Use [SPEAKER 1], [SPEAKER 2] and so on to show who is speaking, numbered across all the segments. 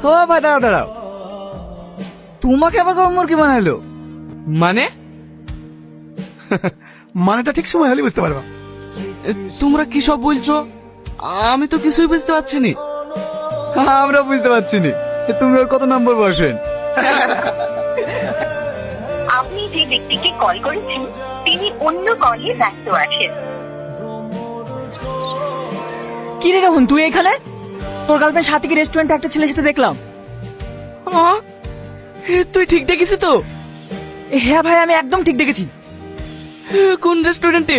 [SPEAKER 1] ও ভাই দাঁড়াও দাঁড়াও, তোমাকে আবার কবে মুরগি বানাইলো?
[SPEAKER 2] মানে
[SPEAKER 3] মানেটা ঠিক সময় হলে বুঝতে পারবা।
[SPEAKER 2] তোমরা কি সব বলছো? আমি তো কিছুই বুঝতে পারছি না।
[SPEAKER 1] আমরা বুঝতে পারছি না, তুমি ওর কত নম্বর বসেন?
[SPEAKER 4] আপনি যে ব্যক্তিকে কল করেছেন তিনি অন্য কলে ব্যস্ত আছেন।
[SPEAKER 1] কি রে রোহন, তুই এখানে? তোর গার্লফ্রেন্ড সাথে কি রেস্টুরেন্টে একটা ছেলের সাথে দেখলাম।
[SPEAKER 2] তুই ঠিক দেখেছি তো?
[SPEAKER 1] হ্যাঁ ভাই, আমি একদম ঠিক দেখেছি।
[SPEAKER 2] কোন রেস্টুরেন্টে?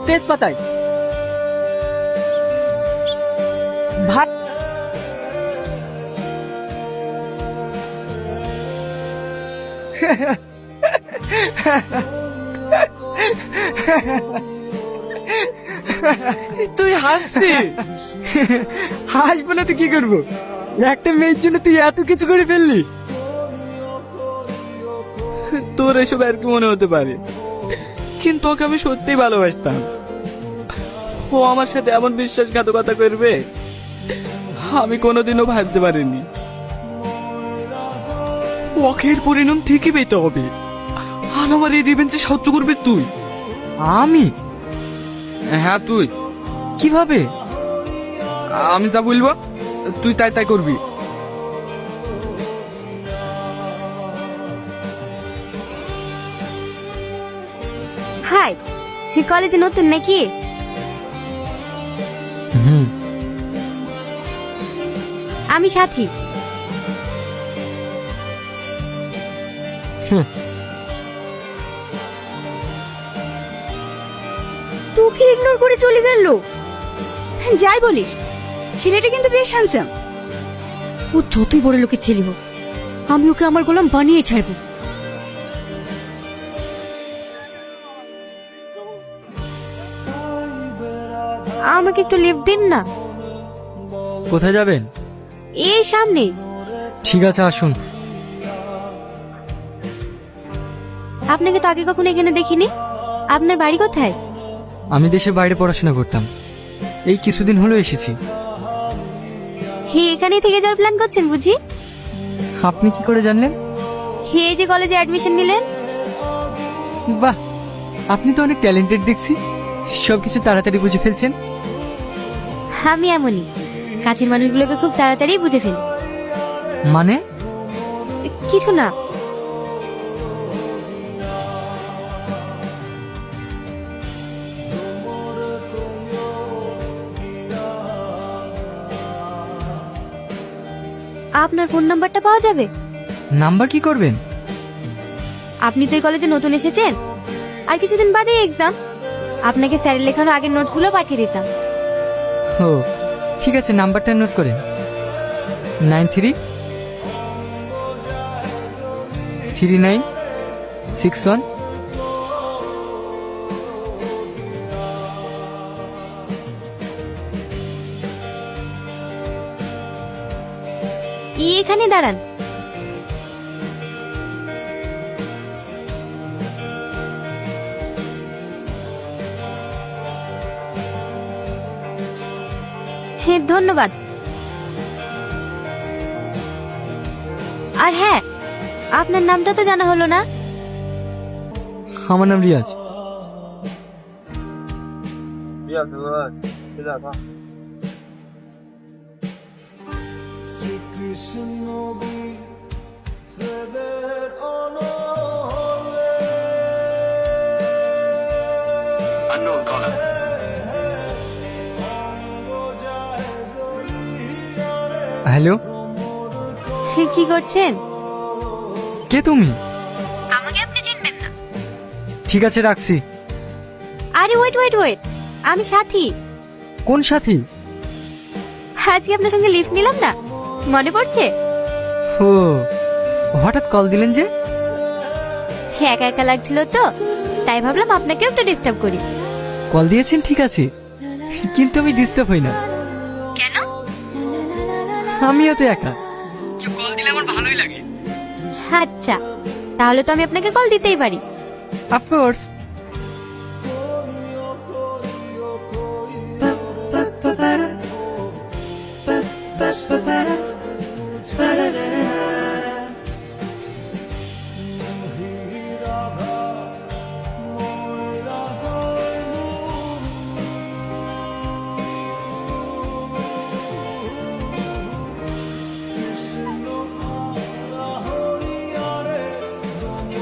[SPEAKER 1] তেজপাতায়। ভাই
[SPEAKER 2] তুই হাসছি?
[SPEAKER 1] হাসবো না তো কি করবো? একটা মেয়ের জন্য তুই এত কিছু করে ফেললি।
[SPEAKER 2] তোর এসব আর কি মনে হতে পারে, কিন্তু ওকে আমি সত্যিই ভালোবাসতাম। ও আমার সাথে এমন বিশ্বাসঘাতকতা করবে আমি কোনোদিনও ভাবতে পারিনি। ওকে এর পরিণাম ঠিকই পেতে হবে, আর আমার এই রিভেঞ্জে সাহায্য করবে তুই।
[SPEAKER 1] আমি?
[SPEAKER 2] হ্যাঁ তুই।
[SPEAKER 1] কিভাবে?
[SPEAKER 2] আমি যা বলবো তুই তাই তাই করবি।
[SPEAKER 5] হাই, কলেজে নতুন নাকি? আমি সাথী। তোকে ইগনোর করে চলে গেল। যাই বলিস, ছেলেটা কিন্তু বেশ হ্যান্ডসাম। ও যতই বড় লোকের ছেলে হোক, আমি ওকে আমার গোলাম বানিয়ে ছাড়বো। আমাকে একটু লিফট দিন না।
[SPEAKER 1] কোথায় যাবেন?
[SPEAKER 5] এই সামনে।
[SPEAKER 1] ঠিক আছে, আসুন।
[SPEAKER 5] আপনাকে তো আগে কখনো এখানে দেখিনি। আপনার বাড়ি কোথায়?
[SPEAKER 1] আমি দেশের বাইরে পড়াশোনা করতাম, এই কিছুদিন হলো এসেছি।
[SPEAKER 5] হে, এখানেই থেকে যাওয়ার প্ল্যান করছেন বুঝি?
[SPEAKER 1] আপনি কি করে জানলেন?
[SPEAKER 5] হে, যে কলেজে অ্যাডমিশন নিলেন।
[SPEAKER 1] বাহ, আপনি তো অনেক ট্যালেন্টেড দেখছি, সবকিছু তাড়াতাড়ি বুঝে ফেলছেন।
[SPEAKER 5] আমি এমনই, কাছের মানুষগুলোকে খুব তাড়াতাড়ি বুঝে ফেলি।
[SPEAKER 1] মানে?
[SPEAKER 5] কিছু না। আপনার ফোন নাম্বারটা পাওয়া যাবে?
[SPEAKER 1] নাম্বার কি করবেন?
[SPEAKER 5] আপনি তো এই কলেজে নতুন এসেছেন, আর কিছুদিন বাদে এক্সাম। আপনাকে স্যারের লেখানো আগের নোটসগুলো পাঠিয়ে দিতাম।
[SPEAKER 1] ও ঠিক আছে, নাম্বারটা নোট করেন। 933961।
[SPEAKER 5] এখানে দাঁড়ান। হ্যাঁ, ধন্যবাদ। আর হ্যাঁ, আপনার নামটা তো জানা হলো না।
[SPEAKER 1] আমার নাম রিয়াজ। হ্যালো,
[SPEAKER 5] কি করছেন?
[SPEAKER 1] কে তুমি?
[SPEAKER 5] আমাকে আপনি চিনবেন না।
[SPEAKER 1] ঠিক আছে, রাখছি।
[SPEAKER 5] আরে ওয়েট ওয়েট ওয়েট, আমি সাথী।
[SPEAKER 1] কোন সাথী?
[SPEAKER 5] আজকে আপনার সঙ্গে লিফট নিলাম না, মনে পড়ছে?
[SPEAKER 1] ও, হঠাৎ কল দিলেন যে?
[SPEAKER 5] একা একা লাগছিল তো, তাই ভাবলাম আপনাকে একটু ডিস্টার্ব করি।
[SPEAKER 1] কল দিয়েছেন ঠিক আছে, কিন্তু আমি ডিস্টার্ব হই না।
[SPEAKER 5] কেন?
[SPEAKER 1] আমিও তো একা, কেউ কল দিলে আমার ভালোই লাগে।
[SPEAKER 5] আচ্ছা, তাহলে তো আমি আপনাকে কল দিতেই পারি।
[SPEAKER 1] অফকোর্স।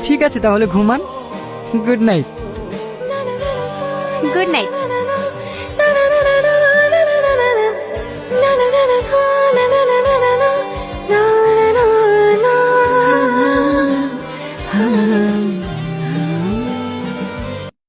[SPEAKER 1] ঠিক আছে তাহলে ঘুমান। Good night.
[SPEAKER 5] Good night.